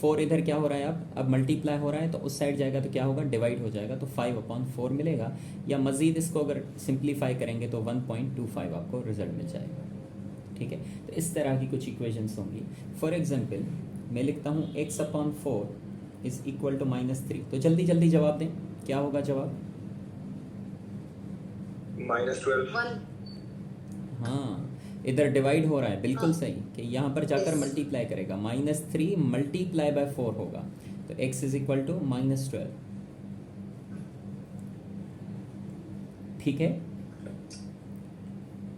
4 इधर क्या हो रहा है, अब मल्टीप्लाई हो रहा है, तो उस साइड जाएगा तो क्या होगा, डिवाइड हो जाएगा, तो 5/4 मिलेगा। या मज़ीद इसको अगर सिंप्लीफाई करेंगे तो 1.25 आपको रिजल्ट मिल जाएगा। ठीक है, तो इस तरह की कुछ इक्वेशंस होंगी। फॉर एग्जांपल मैं लिखता हूँ x/4 इज़ इक्वल टू -3। तो जल्दी जल्दी जवाब दें, क्या होगा जवाब? -12। हाँ, इधर डिवाइड हो रहा है, बिल्कुल हाँ सही, कि यहाँ पर जाकर यस। मल्टीप्लाई करेगा, -3 मल्टीप्लाई बाय 4 होगा, तो x इज इक्वल टू -12। ठीक है,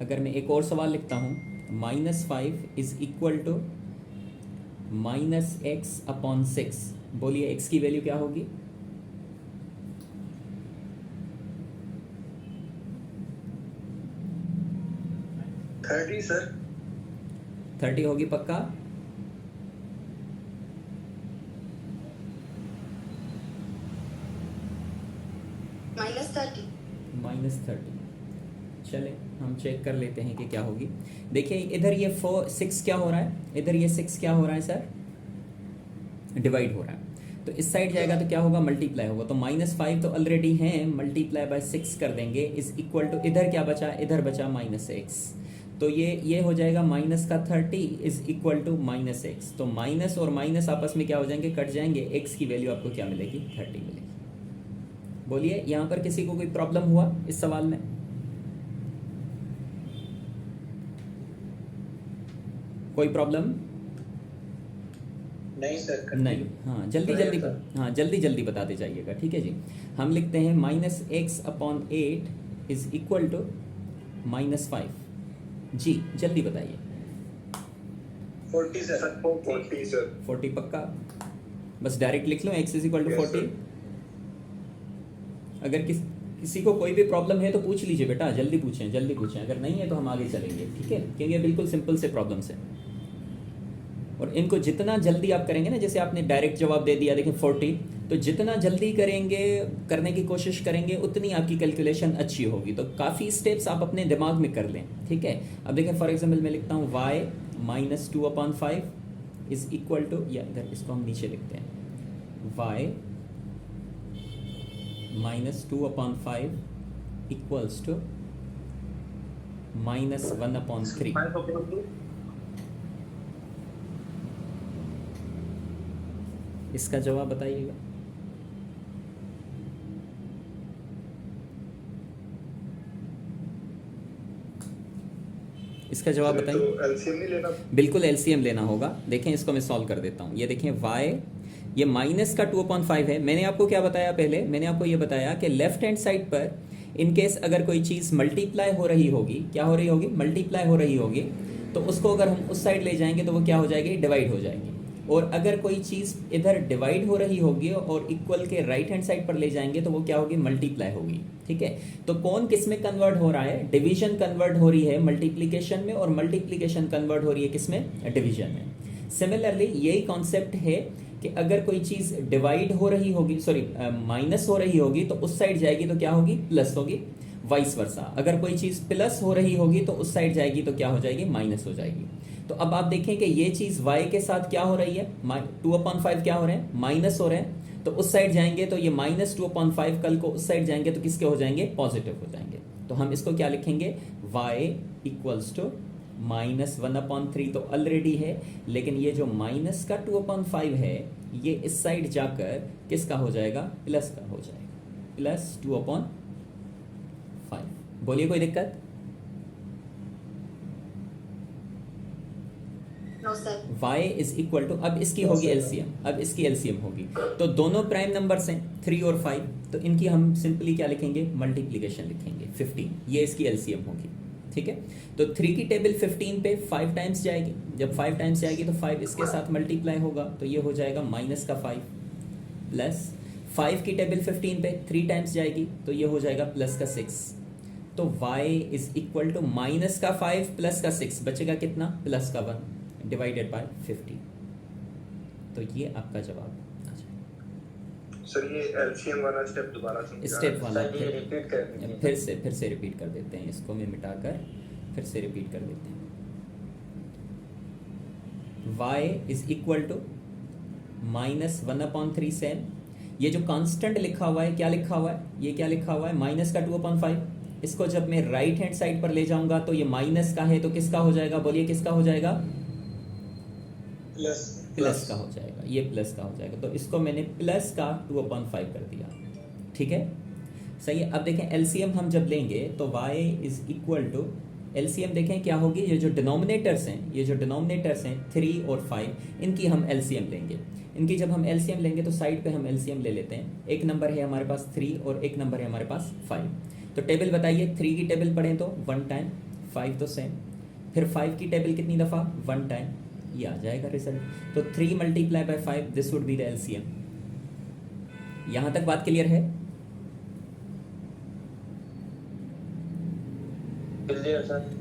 अगर मैं एक और सवाल लिखता हूँ, -5 इज इक्वल टू -x/6। बोलिए x की वैल्यू क्या होगी? 30 सर। 30 होगी पक्का? -30। -30। चले हम चेक कर लेते हैं कि क्या होगी। देखिए इधर ये 6 क्या हो रहा है, इधर ये 6 क्या हो रहा है सर, डिवाइड हो रहा है, तो इस साइड जाएगा तो क्या होगा, मल्टीप्लाई होगा, तो -5 तो ऑलरेडी है, मल्टीप्लाई बाय 6 कर देंगे, इज इक्वल टू इधर क्या बचा, इधर बचा -x, तो ये हो जाएगा -30 इज इक्वल टू -x, तो माइनस और माइनस आपस में क्या हो जाएंगे, कट जाएंगे, x की वैल्यू आपको क्या मिलेगी, 30 मिलेगी। बोलिए यहाँ पर किसी को कोई प्रॉब्लम हुआ इस सवाल में? कोई प्रॉब्लम? नहीं सर। नहीं, हाँ जल्दी जल्दी, हाँ जल्दी जल्दी बताते जाइएगा। ठीक है जी, हम लिखते हैं -x/8 इज इक्वल टू -5। जी जल्दी बताइए। 40 सर। 40 सर। 40 पक्का? बस डायरेक्ट लिख लो x इज इक्वल टू 40। अगर किसी को कोई भी प्रॉब्लम है तो पूछ लीजिए बेटा, जल्दी पूछें जल्दी पूछें, अगर नहीं है तो हम आगे चलेंगे। ठीक है, क्योंकि ये बिल्कुल सिंपल से प्रॉब्लम्स है, और इनको जितना जल्दी आप करेंगे ना, जैसे आपने डायरेक्ट जवाब दे दिया, देखिए 40, तो जितना जल्दी करेंगे, करने की कोशिश करेंगे, उतनी आपकी कैलकुलेशन अच्छी होगी। तो काफ़ी स्टेप्स आप अपने दिमाग में कर लें। ठीक है, अब देखें फॉर एग्जांपल मैं लिखता हूँ y -2/5 इज इक्वल टू, या इधर इसको हम नीचे लिखते हैं, y -2/5 इक्वल्स टू -1/3। इसका जवाब बताइएगा। इसका जवाब बताइए। तो एलसीएम नहीं लेना? बिल्कुल एलसीएम लेना होगा। देखें इसको मैं सॉल्व कर देता हूँ। ये देखें y, ये माइनस का 2/5 है। मैंने आपको क्या बताया पहले, मैंने आपको ये बताया कि लेफ्ट हैंड साइड पर इन केस अगर कोई चीज़ मल्टीप्लाई हो रही होगी, क्या हो रही होगी, मल्टीप्लाई हो रही होगी, तो उसको अगर हम उस साइड ले जाएंगे तो वो क्या हो जाएगी, डिवाइड हो जाएगी। और अगर कोई चीज़ इधर डिवाइड हो रही होगी और इक्वल के राइट हैंड साइड पर ले जाएंगे तो वो क्या होगी, मल्टीप्लाई होगी। ठीक है, तो कौन किस में कन्वर्ट हो रहा है, डिवीजन कन्वर्ट हो रही है मल्टीप्लिकेशन में, और मल्टीप्लिकेशन कन्वर्ट हो रही है किस में, डिवीजन में। सिमिलरली यही कॉन्सेप्ट है कि अगर कोई चीज़ डिवाइड हो रही होगी, सॉरी माइनस हो रही होगी, तो उस साइड जाएगी तो क्या होगी, प्लस होगी, वाइस वर्सा। अगर कोई चीज़ प्लस हो रही होगी तो उस साइड जाएगी तो क्या हो जाएगी, माइनस हो जाएगी। तो अब आप देखें कि ये चीज़ y के साथ क्या हो रही है, 2/5 क्या हो रहे हैं, माइनस हो रहे हैं, तो उस साइड जाएंगे तो ये -2/5, कल को उस साइड जाएंगे तो किसके हो जाएंगे, पॉजिटिव हो जाएंगे। तो हम इसको क्या लिखेंगे, y इक्वल्स टू -1/3 तो ऑलरेडी है, लेकिन ये जो माइनस का 2/5 है ये इस साइड जाकर किसका हो जाएगा, प्लस का हो जाएगा, +2/5। बोलिए कोई दिक्कत? No sir. y is equal to, अब इसकी होगी एलसीएम, अब इसकी एलसीएम होगी, तो दोनों प्राइम नंबर्स हैं 3 और 5, तो इनकी हम सिंपली क्या लिखेंगे, मल्टीप्लिकेशन लिखेंगे 15, ये इसकी एलसीएम होगी। ठीक है, तो 3 की टेबल 15 पे 5 टाइम्स जाएगी, जब 5 टाइम्स जाएगी तो 5 इसके साथ मल्टीप्लाई होगा, तो ये हो जाएगा -5 प्लस 5 की टेबल 15 पे 3 टाइम्स जाएगी तो ये हो जाएगा +6। तो y is equal to -5 plus का 6, बचेगा कितना, +1 डिवाइडेड बाय 50। तो ये आपका जवाब आ जाएगा। सर ये एलसीएम वाला स्टेप दोबारा समझा। स्टेप वाला रिपीट कर दीजिए। फिर से रिपीट कर देते हैं, इसको मैं मिटाकर फिर से रिपीट कर देते हैं। y is equal to minus 1/3 same, ये जो कांस्टेंट लिखा हुआ है क्या लिखा हुआ है, ये क्या लिखा हुआ है माइनस का 2/5। इसको जब मैं राइट हैंड साइड पर ले जाऊंगा तो ये माइनस का है तो किसका हो जाएगा, बोलिए किसका हो जाएगा, प्लस का हो जाएगा, ये प्लस का हो जाएगा। तो इसको मैंने प्लस का 2/5 कर दिया, ठीक है सही है। अब देखें एलसीएम हम जब लेंगे तो y is equal to, LCM देखें क्या होगी, ये जो डिनोमिनेटर्स हैं, ये जो डिनोमिनेटर्स हैं 3 और 5, इनकी हम एलसीएम लेंगे। इनकी जब हम एलसीएम लेंगे तो साइड पे हम एलसीएम ले लेते हैं। एक नंबर है हमारे पास 3 और एक नंबर है हमारे पास 5। तो टेबल बताइए, 3 की टेबल पढ़ें तो 1 टाइम, 5 तो सेम, फिर 5 की टेबल कितनी दफ़ा, 1 टाइम, ये आ जाएगा रिजल्ट। तो 3 multiply bye 5, this would be the LCM. यहाँ तक बात क्लियर है?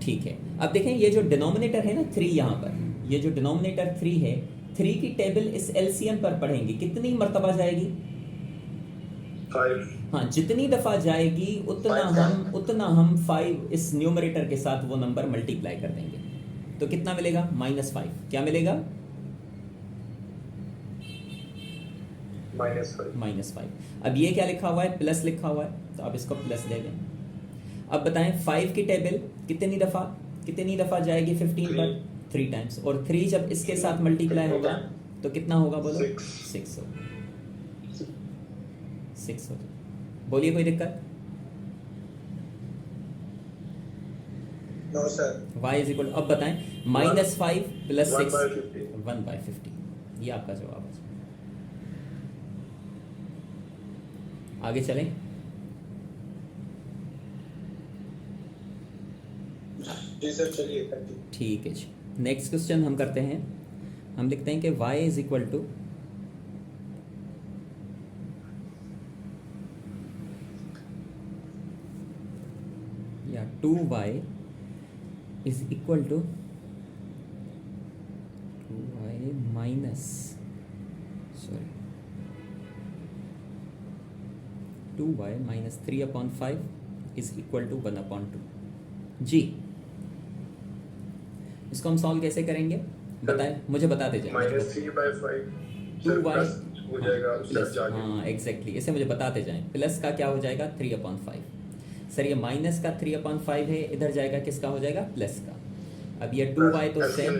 ठीक है। अब देखें ये जो डिनोमिनेटर है ना 3, यहाँ पर ये जो डिनोमिनेटर 3 है, 3 की टेबल इस एलसीएम पर पढ़ेंगे, कितनी मर्तबा जाएगी, 5। हाँ जितनी दफा जाएगी उतना हम 5 इस न्यूमरेटर के साथ वो नंबर मल्टीप्लाई कर देंगे। तो कितना मिलेगा, -5। क्या मिलेगा, -5। अब ये क्या लिखा हुआ है, प्लस लिखा हुआ है, तो आप इसको प्लस ले लें। अब बताएं 5 की टेबल कितनी दफा जाएगी 15 पर, 3 टाइम्स, और 3 जब इसके साथ मल्टीप्लाई होगा तो कितना होगा, बोलो 6 होगा, 6 हो जाए। बोलिए कोई दिक्कत? No sir. y is equal, अब बताएं -5 + 6, 1/50। ये आपका जवाब है। आगे चलें। जी सर चलिए। ठीक है जी, नेक्स्ट क्वेश्चन हम करते हैं। हम लिखते हैं कि y इज इक्वल टू, या 2y is equal to 2y minus 3/5 is equal to 1/2 जी। इसको हम सॉल्व कैसे करेंगे बताएं, मुझे बताते जाए। -3/5 2y हो जाएगा प्लस, हाँ एग्जैक्टली, इसे मुझे बताते जाएं। प्लस का क्या हो जाएगा 3/5, सर ये माइनस का 3/5 है, इधर जाएगा किसका हो जाएगा, प्लस का। अब ये 2y तो सेम,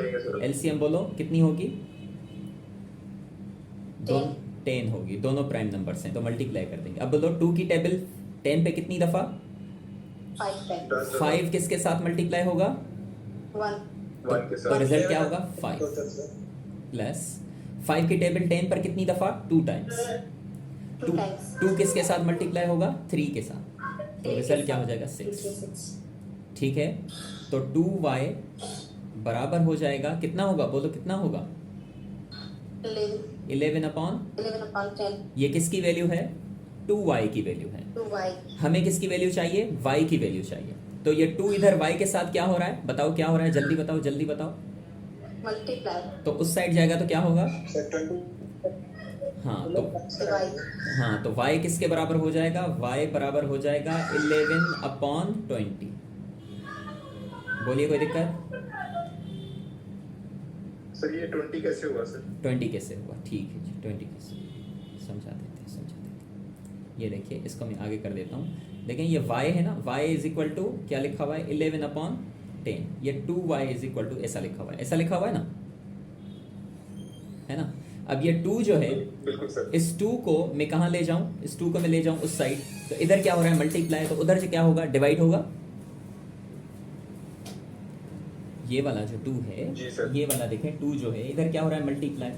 एलसीएम बोलो कितनी होगी, 10 होगी, दोनों प्राइम नंबर्स हैं तो मल्टीप्लाई कर देंगे। अब बोलो 2 की टेबल 10 पे कितनी दफा, 5 किसके साथ मल्टीप्लाई होगा, 1 के तो साथ। रिजल्ट क्या होगा 5 प्लस 5 की टेबल 10 पर कितनी दफा, 2 टाइम्स, 2 किसके साथ मल्टीप्लाई होगा, 3 के साथ, तो रिजल्ट क्या हो जाएगा 6। ठीक है, तो 2y बराबर हो जाएगा, कितना होगा बोलो, कितना होगा 11/10। ये किसकी वैल्यू है, 2y की वैल्यू है। हमें किसकी वैल्यू चाहिए, y की वैल्यू चाहिए। तो ये 2 इधर y के साथ क्या हो रहा है, बताओ क्या हो रहा है, जल्दी बताओ जल्दी बताओ। मल्टीप्लाई, तो उस साइड जाएगा तो क्या होगा, हाँ तो y किसके बराबर हो जाएगा, y बराबर हो जाएगा 11/20। बोलिए कोई दिक्कत, सर ये 20 कैसे हुआ सर? 20 कैसे हुआ, ठीक है जी 20 कैसे, समझा देते हैं। ये देखिए इसको मैं आगे कर देता हूँ। देखें ये y है ना, y इज इक्वल टू क्या लिखा हुआ है 11/10, ये 2y इज इक्वल टू ऐसा लिखा हुआ है, ऐसा लिखा हुआ है ना, है ना। अब ये 2 जो है, बिल्कुल सर। इस 2 को मैं कहाँ ले जाऊँ, इस 2 को मैं ले जाऊँ उस साइड, तो इधर क्या हो रहा है मल्टीप्लाई, तो उधर से क्या होगा, डिवाइड होगा। ये वाला जो 2 है, ये वाला देखें 2 जो है, इधर क्या हो रहा है मल्टीप्लाई,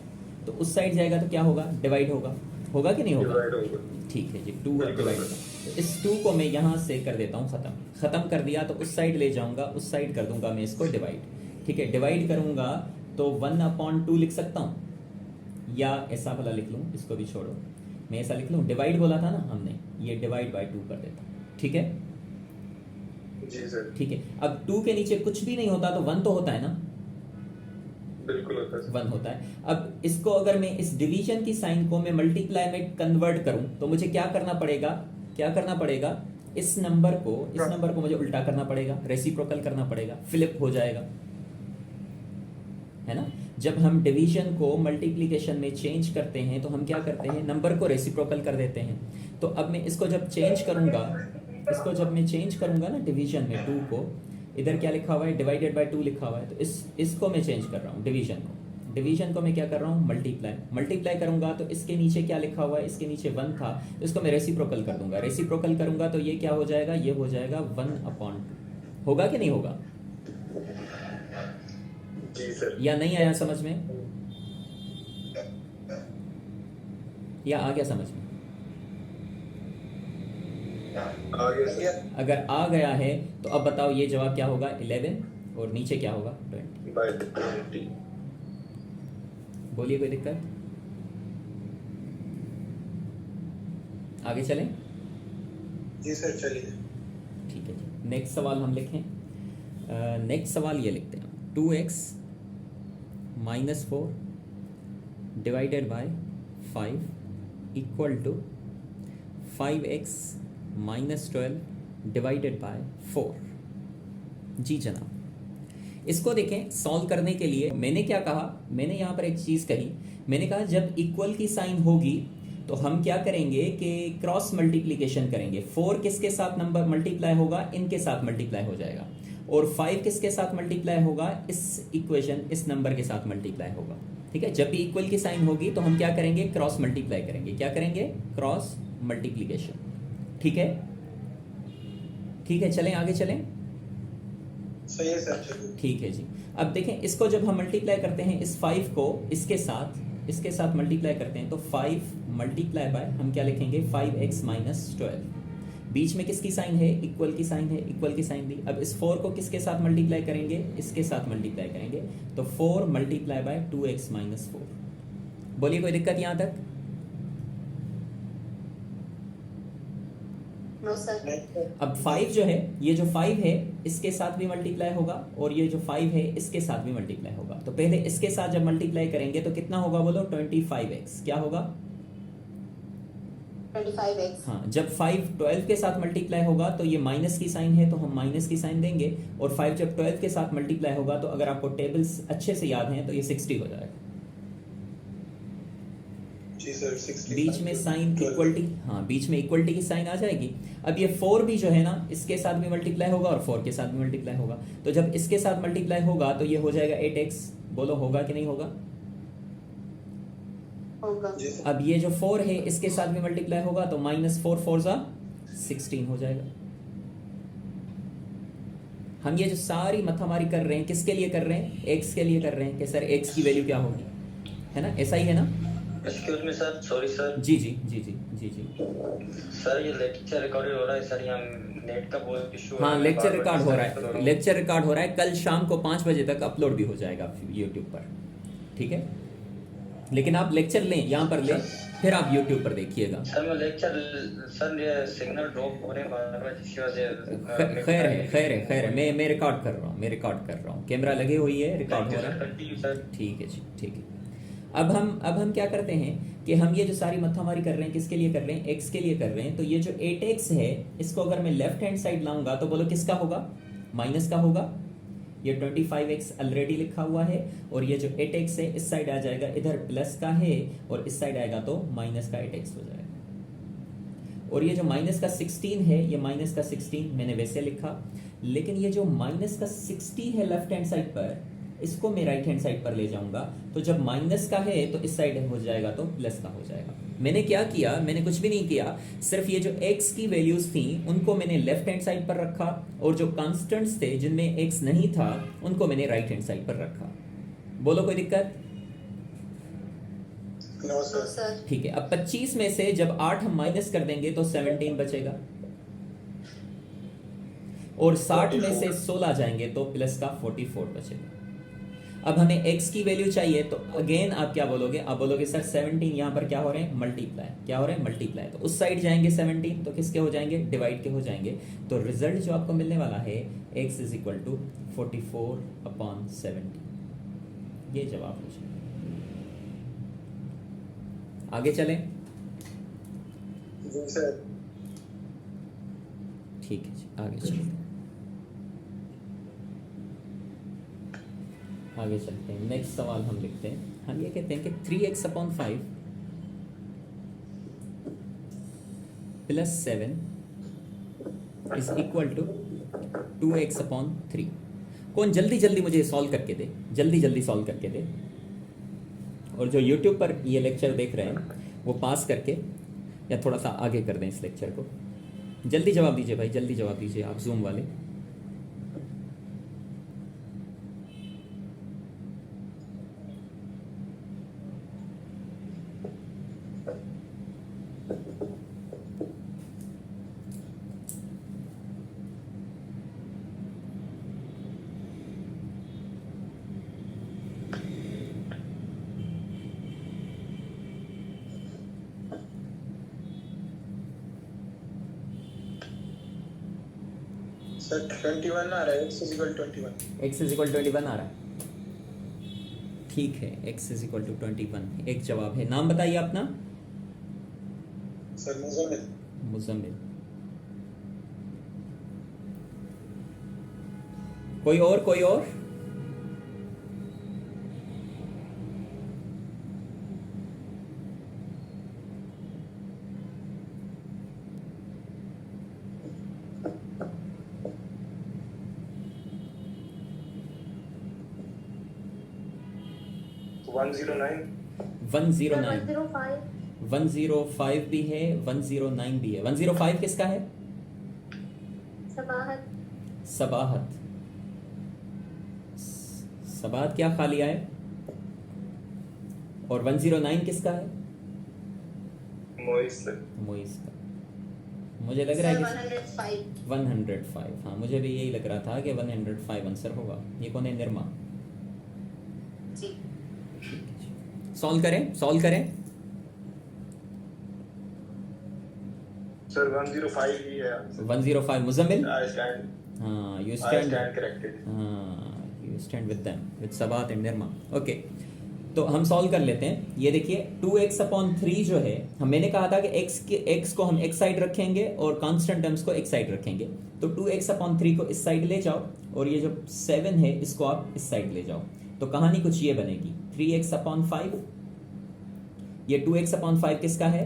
तो उस साइड जाएगा तो क्या होगा, डिवाइड होगा कि नहीं होगा, ठीक है जी 2 डिवाइड होगा। तो इस 2 को मैं यहाँ से कर देता हूँ ख़त्म कर दिया, तो उस साइड ले जाऊँगा, उस साइड कर दूंगा मैं इसको डिवाइड। ठीक है, डिवाइड करूँगा तो 1/2 लिख सकता हूँ, या ऐसा वाला लिख लूँ, इसको भी छोड़ो, मैं ऐसा लिख लूँ, डिवाइड बोला था ना हमने, ये डिवाइड बाय 2 कर देता हूँ। ठीक है जी सर। ठीक है, अब 2 के नीचे कुछ भी नहीं होता तो 1 तो होता है ना, बिल्कुल होता है, 1 होता है। अब इसको अगर मैं इस डिवीजन की साइन को मैं मल्टीप्लाई में कन्वर्ट करूं तो मुझे क्या करना पड़ेगा, इस नंबर को मुझे उल्टा करना पड़ेगा, रेसिप्रोकल करना पड़ेगा, फ्लिप हो जाएगा, है ना। जब हम डिवीजन को मल्टीप्लिकेशन में चेंज करते हैं तो हम क्या करते हैं, नंबर को रेसिप्रोकल कर देते हैं। तो अब मैं इसको जब चेंज करूंगा, इसको जब मैं चेंज करूंगा ना डिवीजन में 2 को, इधर क्या लिखा हुआ है, डिवाइडेड बाय 2 लिखा हुआ है, तो इसको मैं चेंज कर रहा हूँ, डिवीजन को मैं क्या कर रहा हूँ, मल्टीप्लाई करूंगा। तो इसके नीचे क्या लिखा हुआ है, इसके नीचे 1 था, तो इसको मैं रेसिप्रोकल कर दूंगा। रेसिप्रोकल करूंगा तो ये क्या हो जाएगा, ये हो जाएगा 1/2। होगा कि नहीं होगा, जी सर। या नहीं आया समझ में, या आ गया समझ में? आ गया सर। अगर आ गया है तो अब बताओ ये जवाब क्या होगा, 11, और नीचे क्या होगा, 20। बाय 20। बोलिए, कोई दिक्कत? आगे चलें? जी सर चलिए। ठीक है जी, नेक्स्ट सवाल हम लिखें। नेक्स्ट सवाल ये लिखते हैं, 2x - 4 divided by 5 equal to 5x - 12 divided by 4। जी जनाब, इसको देखें, सॉल्व करने के लिए मैंने क्या कहा, मैंने यहाँ पर एक चीज़ कही, मैंने कहा जब इक्वल की साइन होगी तो हम क्या करेंगे कि क्रॉस मल्टीप्लिकेशन करेंगे। 4 किसके साथ नंबर मल्टीप्लाई होगा, इनके साथ मल्टीप्लाई हो जाएगा, और 5 किसके साथ मल्टीप्लाई होगा, इस इक्वेशन, इस नंबर के साथ मल्टीप्लाई होगा। ठीक है, जब भी इक्वल की साइन होगी तो हम क्या करेंगे, क्रॉस मल्टीप्लाई करेंगे। क्या करेंगे, क्रॉस मल्टीप्लिकेशन। ठीक है, ठीक है, चलें आगे चलें। सही है सर चलिए। ठीक है जी, अब देखें, इसको जब हम मल्टीप्लाई करते हैं, इस 5 को इसके साथ मल्टीप्लाई करते हैं, तो 5 मल्टीप्लाई बाय, हम क्या लिखेंगे, 5x - 12। बीच में किसकी साइन है, इक्वल की साइन है, इक्वल की साइन दी। अब इस 4 को किसके साथ मल्टीप्लाई करेंगे, इसके साथ मल्टीप्लाई करेंगे, तो 4 मल्टीप्लाई बाय 2x - 4। बोलिए, कोई दिक्कत यहाँ तक? No sir. अब 5 जो है, ये जो 5 है इसके साथ भी मल्टीप्लाई होगा, और ये जो 5 है इसके साथ भी मल्टीप्लाई होगा। तो पहले इसके साथ जब मल्टीप्लाई करेंगे तो कितना होगा, बोलो, 25x। क्या होगा, 25x। हाँ, जब 5 12 के साथ मल्टीप्लाई होगा तो ये माइनस की साइन है, तो हम माइनस की साइन देंगे, और 5 जब 12 के साथ मल्टीप्लाई होगा तो अगर आपको टेबल्स अच्छे से याद हैं तो ये 60 हो जाएगा। जी सर 60। बीच में साइन इक्वलिटी, हाँ, बीच में इक्वलिटी की साइन आ जाएगी। अब ये 4 भी जो है ना, इसके साथ भी मल्टीप्लाई होगा और 4 के साथ भी मल्टीप्लाई होगा, तो जब इसके साथ मल्टीप्लाई होगा तो ये हो जाएगा 8x। बोलो, होगा कि नहीं होगा? होगा। जी सर। अब ये जो 4 है इसके साथ भी मल्टीप्लाई होगा, तो -4 4 ज़ा 16 हो जाएगा। हम ये जो सारी मथामारी कर रहे हैं, किसके लिए कर रहे हैं, x के लिए कर रहे हैं कि सर x की वैल्यू क्या होगी, है ना, ऐसा ही है ना? Excuse me sir, sorry sir. जी जी जी जी जी जी। सर ये लेक्चर रिकॉर्ड हो रहा है सर, यहाँ नेट का बहुत इशू है। हाँ, लेक्चर बार-बार रिकॉर्ड हो रहा डिस्कनेक्ट है, लेक्चर रिकॉर्ड हो रहा है। कल शाम को 5 बजे तक अपलोड भी हो जाएगा यूट्यूब पर। ठीक है, लेकिन आप लेक्चर लें, यहाँ पर लें, फिर आप यूट्यूब पर देखिएगा। सर मैं लेक्चर, सर ये सिग्नल ड्रॉप हो रहे हैं बार-बार, जिसकी वजह खैर है, खैर है, खैर है, मैं रिकॉर्ड कर रहा हूँ, कैमरा लगे हुई है, रिकॉर्ड हो रहा है। Continue sir. ठीक है जी, ठीक है। अब हम क्या करते हैं कि हम ये जो सारी मत्थामारी कर रहे हैं, किसके लिए कर रहे हैं, x के लिए कर रहे हैं। तो ये जो 8x है, इसको अगर मैं लेफ्ट हैंड साइड लाऊंगा तो बोलो किसका होगा, माइनस का होगा। ये 25x ऑलरेडी लिखा हुआ है, और ये जो 8x है इस साइड आ जाएगा, इधर प्लस का है, और इस साइड आएगा तो माइनस का 8x हो जाएगा। और ये जो माइनस का 16 है, ये माइनस का 16 मैंने वैसे लिखा, लेकिन ये जो माइनस का 60 है लेफ्ट हैंड साइड पर, इसको मैं राइट हैंड साइड पर ले जाऊंगा, तो जब माइनस का है तो इस साइड हो जाएगा तो प्लस का हो जाएगा। मैंने क्या किया, मैंने कुछ भी नहीं किया, सिर्फ ये जो x की वैल्यूज थी उनको मैंने लेफ्ट हैंड साइड पर रखा, और जो कांस्टेंट्स थे जिनमें x नहीं था उनको मैंने राइट हैंड साइड पर रखा। बोलो, कोई दिक्कत? No no sir. सर। ठीक है, अब 25 में से जब 8 हम माइनस कर देंगे तो 17 बचेगा, और 60 में से 16 जाएंगे तो प्लस का 44 बचेगा। अब हमें x की वैल्यू चाहिए, तो अगेन आप क्या बोलोगे, आप बोलोगे सर 17 यहाँ पर क्या हो रहे हैं, मल्टीप्लाई। क्या हो रहे हैं, मल्टीप्लाई। तो उस साइड जाएंगे 17, तो किसके हो जाएंगे, डिवाइड के हो जाएंगे। तो रिजल्ट जो आपको मिलने वाला है, x = 44/17, ये जवाब हो जाएगा। आगे चलें। जी सर। ठीक है जी, आगे चलें। आगे चलते हैं, नेक्स्ट सवाल हम लिखते हैं। हम ये कहते हैं कि 3x/5 plus 7 is equal to 2x/3। कौन जल्दी जल्दी मुझे सॉल्व करके दे, जल्दी जल्दी सॉल्व करके दे। और जो यूट्यूब पर ये लेक्चर देख रहे हैं वो पास करके या थोड़ा सा आगे कर दें इस लेक्चर को। जल्दी जवाब दीजिए भाई, जल्दी जवाब दीजिए आप जूम वाले। सर 21 आ रहा है, x is equal 21। x is equal 21 आ रहा है, ठीक है। x इज इक्वल टू 21 एक जवाब है। नाम बताइए अपना। सर मुजम्मिल। मुजम्मिल। कोई और, कोई और? One zero nine. 109 105 105 भी है, 109 भी है। 105 किसका है? सबाहत सबाहत। सबाहत क्या खा लिया है? और 109 किसका है? मोइस। मोइस का। मुझे लग रहा है सर कि 105 105, हाँ मुझे भी यही लग रहा था कि 105 आंसर होगा। ये कौन है? निर्मा। जी। सॉल्व करें, सॉल्व करें। सर 105 ही है। 105 मुजम्मिल। आई स्टैंड हाँ you I stand, stand corrected. हाँ you stand with them, with Sabat and Nirma. Okay, तो हम सॉल्व कर लेते हैं। ये देखिए 2x/3 जो है, हम मैंने कहा था कि x को हम x साइड रखेंगे और कांस्टेंट टर्म्स को x साइड रखेंगे। तो 2x/3 को इस साइड ले जाओ और ये जो 7 है इसको आप इस साइड ले जाओ। तो कहानी कुछ ये बनेगी, 3x/5, ये 2x/5 किसका है?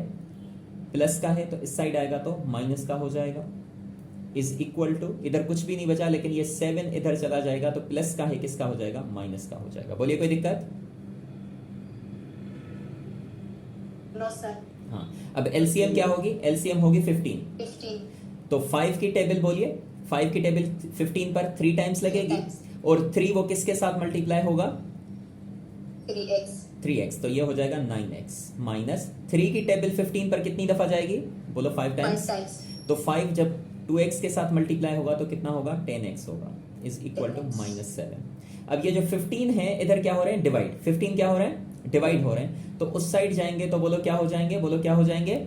प्लस का है, तो इस साइड आएगा तो माइनस का हो जाएगा। इज इक्वल टू, इधर कुछ भी नहीं बचा लेकिन ये 7 इधर चला जाएगा तो प्लस का है, किसका हो जाएगा? माइनस का हो जाएगा। बोलिए कोई दिक्कत? No sir. हाँ, अब एलसीएम क्या होगी? एलसीएम होगी 15। 15 तो 5 की टेबल बोलिए, 5 की टेबल 15 पर 3 टाइम्स लगेगी। 3 times। और 3 वो किसके साथ मल्टीप्लाई होगा? 3x 3x, तो ये हो जाएगा 9x माइनस 3 की टेबल 15 पर कितनी दफा जाएगी? बोलो 5 5 टाइम्स। times तो 5 जब 2x के साथ मल्टीप्लाई होगा तो कितना होगा? 10x होगा। Is equal to 10x। -7। अब ये जो 15 है इधर क्या हो रहे हैं? डिवाइड। 15 क्या हो रहे हैं? डिवाइड हो रहे हैं। तो उस साइड जाएंगे तो बोलो क्या हो जाएंगे? बोलो क्या हो जाएंगे?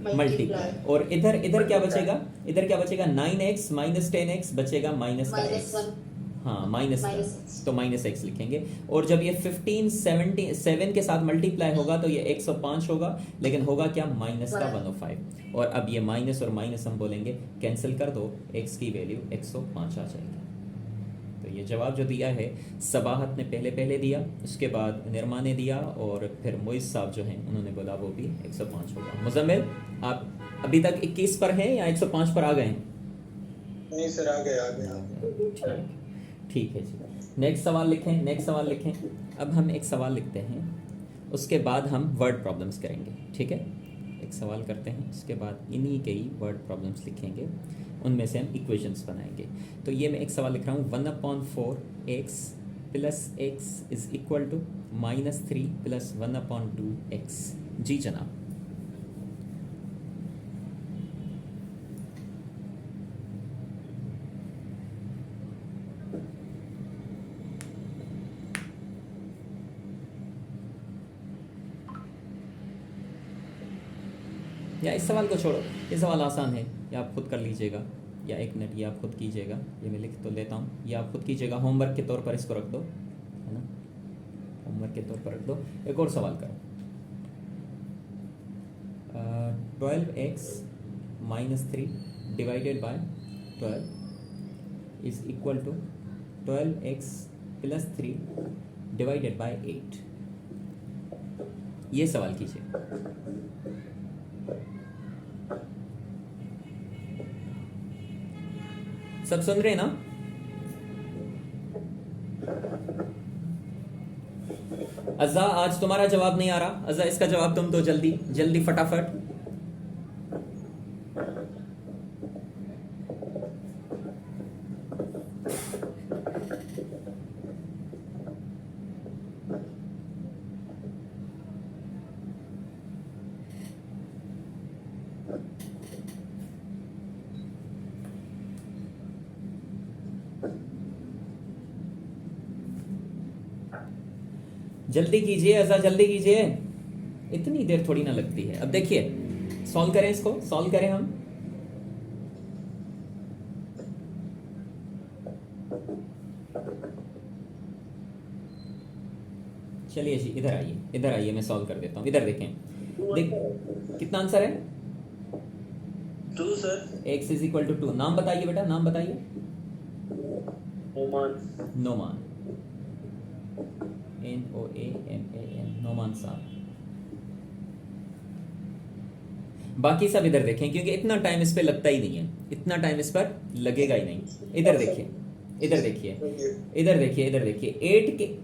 मल्टीप्लाई। और इधर इधर क्या बचेगा? इधर क्या बचेगा? 9x माइनस 10x बचेगा माइनस का x। -1 हाँ माइनस Minus का, x। तो माइनस x लिखेंगे। और जब ये 15 7 के साथ मल्टीप्लाई होगा तो ये 105 होगा, लेकिन होगा क्या? माइनस का 105। और अब ये माइनस और माइनस हम बोलेंगे कैंसिल कर दो, x की वैल्यू 105 आ जाएगी। तो ये जवाब जो दिया है सबाहत ने पहले दिया, उसके बाद निर्मा ने दिया और फिर मोइस साहब जो हैं उन्होंने बोला वो भी 105 होगा। मुजम्मिल आप अभी तक 21 पर हैं या 105 पर आ गए हैं? नहीं सर, आ गए। ठीक है जी। नेक्स्ट सवाल लिखें, नेक्स्ट सवाल लिखें। अब हम एक सवाल लिखते हैं, उसके बाद हम वर्ड प्रॉब्लम्स करेंगे। ठीक है, एक सवाल करते हैं, उसके बाद इन्हीं के ही वर्ड प्रॉब्लम्स लिखेंगे, उनमें से हम इक्वेशंस बनाएंगे। तो ये मैं एक सवाल लिख रहा हूँ, 1/4x plus x is equal to -3 plus 1/2x। जी जनाब। या इस सवाल को छोड़ो, ये सवाल आसान है, ये आप खुद कर लीजिएगा। या एक मिनट, ये आप खुद कीजिएगा, ये मैं लिख तो लेता हूँ, ये आप खुद कीजिएगा। होमवर्क के तौर पर इसको रख दो, है ना, होमवर्क के तौर पर रख दो। एक और सवाल करो, 12x minus 3 divided by 12 is equal to 12x plus 3 divided by 8। ये सवाल कीजिए। सब सुन रहे हैं ना? अज़ा आज तुम्हारा जवाब नहीं आ रहा। अज़ा इसका जवाब तुम दो जल्दी जल्दी फटाफट। जल्दी कीजिए अज़ा, जल्दी कीजिए, इतनी देर थोड़ी ना लगती है। अब देखिए सॉल्व करें, इसको सॉल्व करें हम। चलिए जी इधर आइए, इधर आइए, मैं सॉल्व कर देता हूँ। इधर देखें, देख कितना आंसर है? 2 sir. x is equal to 2। नाम बताइए बेटा, नाम बताइए। ओमान। नोमान, NOAMAN, नोमान साहब। बाकी सब इधर देखें, क्योंकि इतना टाइम इस पे लगता ही नहीं है, इतना टाइम इस पर लगेगा ही नहीं। इधर देखिए, इधर देखिए, इधर देखिए, इधर देखिए।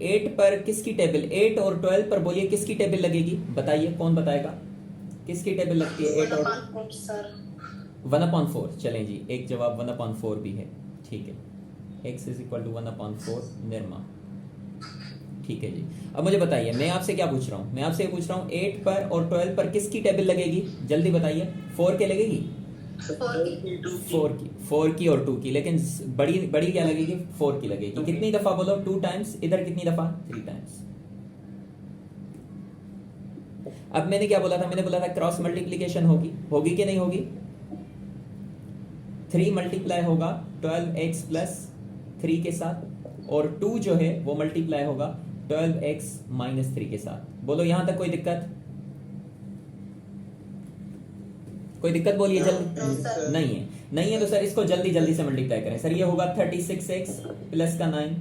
8 पर किसकी टेबल, 8 और 12 पर बोलिए किसकी टेबल लगेगी? बताइए, कौन बताएगा किसकी टेबल लगती है? 8 और 1/4 सर। 1/4। चलें जी, एक जवाब 1/4 भी है, ठीक है। x is equal to 1/4 Nirma, ठीक है जी। अब मुझे बताइए, मैं आपसे क्या पूछ रहा हूँ? मैं आपसे पूछ रहा हूँ 8 पर और 12 पर किसकी टेबल लगेगी? जल्दी बताइए। 4 के लगेगी? 4 की और 2 की, लेकिन बड़ी बड़ी क्या लगेगी? 4 की लगेगी। कितनी दफा बोलो? 2 टाइम्स। इधर कितनी दफा? 3 टाइम्स। अब मैंने क्या बोला था? मैंने बोला था क्रॉस मल्टीप्लीकेशन होगी, होगी कि नहीं होगी? 3 मल्टीप्लाई होगा 12x प्लस 3 के साथ, और 2 जो है वो मल्टीप्लाई होगा 12x माइनस 3 के साथ। बोलो यहां तक कोई दिक्कत? कोई दिक्कत बोलिए जल्दी। नहीं है, नहीं है तो सर इसको जल्दी जल्दी से मल्टीप्लाई करें। सर ये होगा 36x प्लस का 9।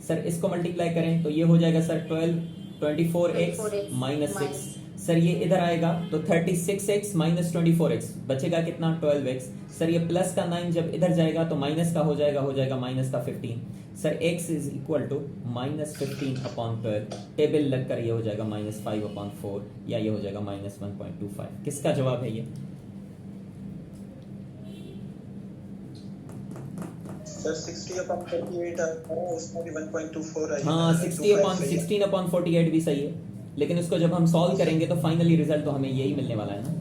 सर इसको मल्टीप्लाई करें तो ये हो जाएगा सर 24x माइनस 6। सर ये इधर आएगा तो 36x माइनस 24x बचेगा कितना? 12x। सर ये प्लस का 9 जब इधर जाएगा तो माइनस का हो जाएगा माइनस का 15। Sir x is equal to minus 15/12। Table लगकर ये हो जाएगा -5/4, या ये हो जाएगा -1.25। किसका जवाब है ये? सर 60/48 आ रहा है, उसमें भी 1.24 आएगा। हाँ, 16/48 भी सही है, लेकिन उसको जब हम सॉल्व करेंगे तो फाइनली रिजल्ट तो हमें यही मिलने वाला है ना।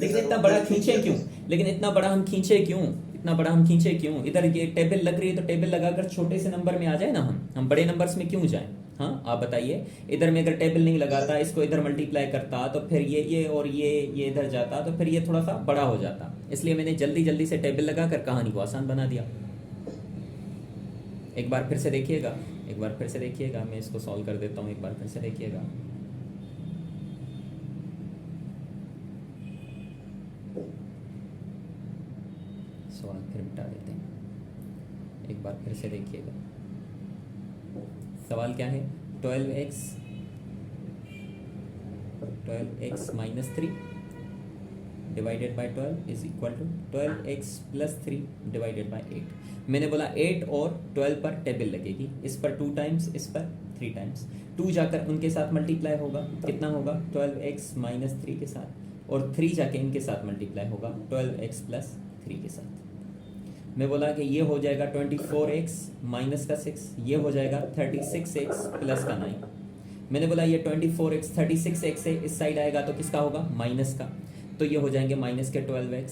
लेकिन इतना बड़ा खींचे क्यों? लेकिन इतना बड़ा हम खींचे क्यों? इतना बड़ा हम खींचे क्यों? इधर ये टेबल लग रही है तो टेबल लगाकर छोटे से नंबर में आ जाए ना। हम बड़े नंबर्स में क्यों जाएं? हाँ आप बताइए। इधर में अगर टेबल नहीं लगाता, इसको इधर मल्टीप्लाई करता तो फिर ये और ये इधर जाता तो फिर ये थोड़ा सा बड़ा हो जाता। इसलिए मैंने जल्दी जल्दी से टेबल लगाकर कहानी को आसान बना दिया। एक बार फिर से देखिएगा, एक बार फिर से देखिएगा, मैं इसको सॉल्व कर देता हूँ। एक बार फिर से देखिएगा। सवाल फिर मिटा देते हैं। एक बार फिर से देखिएगा। सवाल क्या है? 12x minus 3 divided by 12 is equal to 12x plus 3 divided by 8। मैंने बोला 8 और 12 पर टेबल लगेगी, इस पर 2 टाइम्स, इस पर 3 टाइम्स। 2 जाकर उनके साथ मल्टीप्लाई होगा, कितना होगा? 12x माइनस 3 के साथ, और 3 जाके इनके साथ मल्टीप्लाई होगा 12x प्लस 3 के साथ। मैं बोला कि ये हो जाएगा 24x माइनस का 6, ये हो जाएगा 36x प्लस का 9। मैंने बोला ये 24x 36x से इस साइड आएगा तो किसका होगा? माइनस का, तो ये हो जाएंगे माइनस के 12x,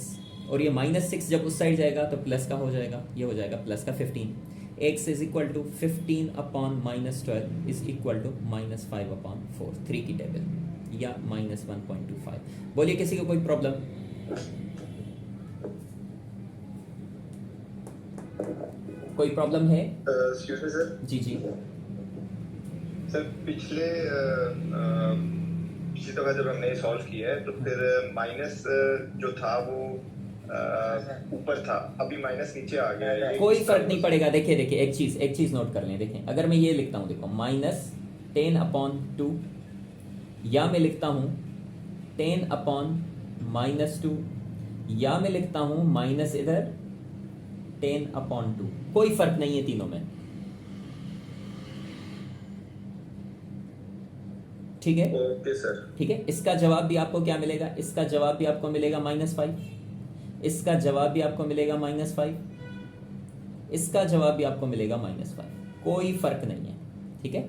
और ये -6 जब उस साइड जाएगा तो प्लस का हो जाएगा, ये हो जाएगा प्लस का 15। x is equal to 15/-12 is equal to -5/4, 3 की टेबल, या -1.25। बोलिए किसी को कोई प्रॉब्लम? कोई प्रॉब्लम है? Excuse me sir. जी जी। सर पिछली दफा जब हमने सॉल्व किया है तो फिर माइनस जो था वो ऊपर था, अभी माइनस नीचे आ गया है। कोई फर्क नहीं पड़ेगा। देखिए देखिए एक चीज नोट कर लें। देखें अगर मैं ये लिखता हूँ, देखो -10/2, या मैं लिखता हूँ 10/-2, या मैं लिखता हूँ माइनस इधर 10/2, कोई फर्क नहीं है तीनों में। ठीक है, ओके सर। ठीक है। इसका जवाब भी आपको क्या मिलेगा? इसका जवाब भी आपको मिलेगा -5, इसका जवाब भी आपको मिलेगा -5, इसका जवाब भी आपको मिलेगा -5, कोई फर्क नहीं है। ठीक है,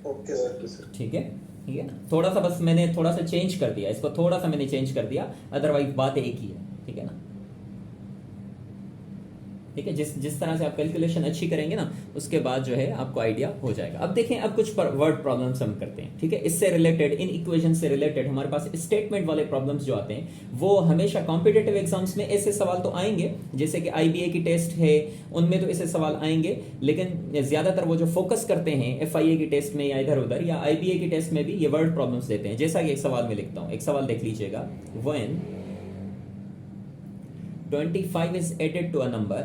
ओके सर। ठीक है, ठीक है ना। थोड़ा सा बस मैंने थोड़ा सा चेंज कर दिया इसको, थोड़ा सा मैंने चेंज कर दिया, अदरवाइज बात एक ही है। ठीक है ना, ठीक है। जिस तरह से आप कैलकुलेशन अच्छी करेंगे ना, उसके बाद जो है आपको आइडिया हो जाएगा। अब देखें, अब कुछ वर्ड प्रॉब्लम्स हम करते हैं। ठीक है, इससे रिलेटेड, इन इक्वेशन से रिलेटेड हमारे पास स्टेटमेंट वाले प्रॉब्लम्स जो आते हैं, वो हमेशा कॉम्पिटिटिव एग्जाम्स में ऐसे सवाल तो आएंगे, जैसे कि IBA की टेस्ट है उनमें तो ऐसे सवाल आएंगे, लेकिन ज्यादातर वो जो फोकस करते हैं FIA की टेस्ट में या इधर उधर, या IBA की टेस्ट में भी ये वर्ड प्रॉब्लम्स देते हैं। जैसा कि एक सवाल में लिखता हूं, एक सवाल देख लीजिएगा। When 25 is added to a number,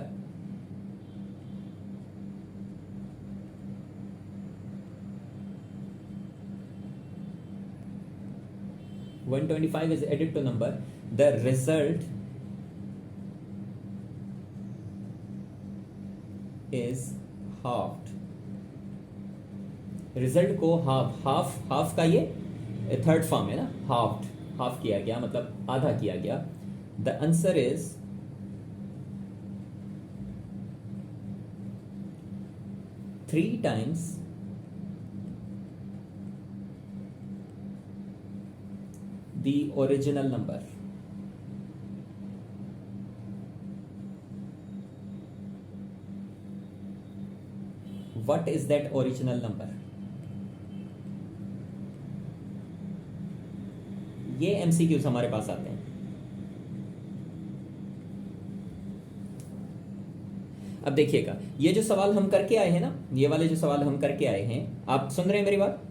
when 25 is added to number, the result is halved. Result को हाफ का ये थर्ड फॉर्म है ना, हाफ किया गया, मतलब आधा किया गया। The answer is 3 times the original number. What is that original number? ये MCQs हमारे पास आते हैं। अब देखिएगा, ये जो सवाल हम करके आए हैं ना, ये वाले जो सवाल हम करके आए हैं, आप सुन रहे हैं मेरी बात?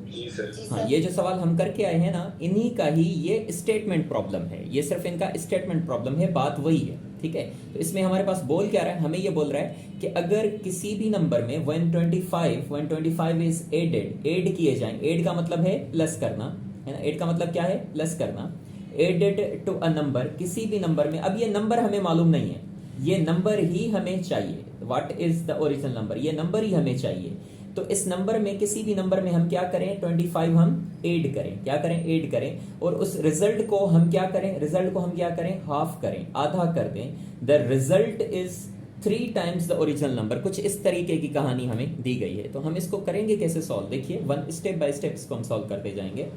जी सर। हाँ, ये जो सवाल हम करके आए हैं ना, इन्हीं का ही ये स्टेटमेंट प्रॉब्लम है। ये सिर्फ इनका स्टेटमेंट प्रॉब्लम है, बात वही है। ठीक है, तो इसमें हमारे पास बोल क्या रहा है? हमें ये बोल रहा है कि अगर किसी भी नंबर में 125 इज एड किए जाएं, एड का मतलब है प्लस करना, है ना। एड का मतलब क्या है? प्लस करना। एडेड टू अ नंबर, किसी भी नंबर में। अब ये नंबर हमें मालूम नहीं है, ये नंबर ही हमें चाहिए। What is the original number? ये नंबर ही हमें चाहिए। तो इस नंबर में, किसी भी नंबर में हम क्या करें? 25 हम ऐड करें। क्या करें? ऐड करें। और उस रिजल्ट को हम क्या करें? रिजल्ट को हम क्या करें? हाफ करें, आधा कर दें। The result is 3 times the original number. कुछ इस तरीके की कहानी हमें दी गई है। तो हम इसको करेंगे कैसे सॉल्व? देखिए, वन स्टेप बाय स्टेप इसको हम सॉल्व करते जाएंगे।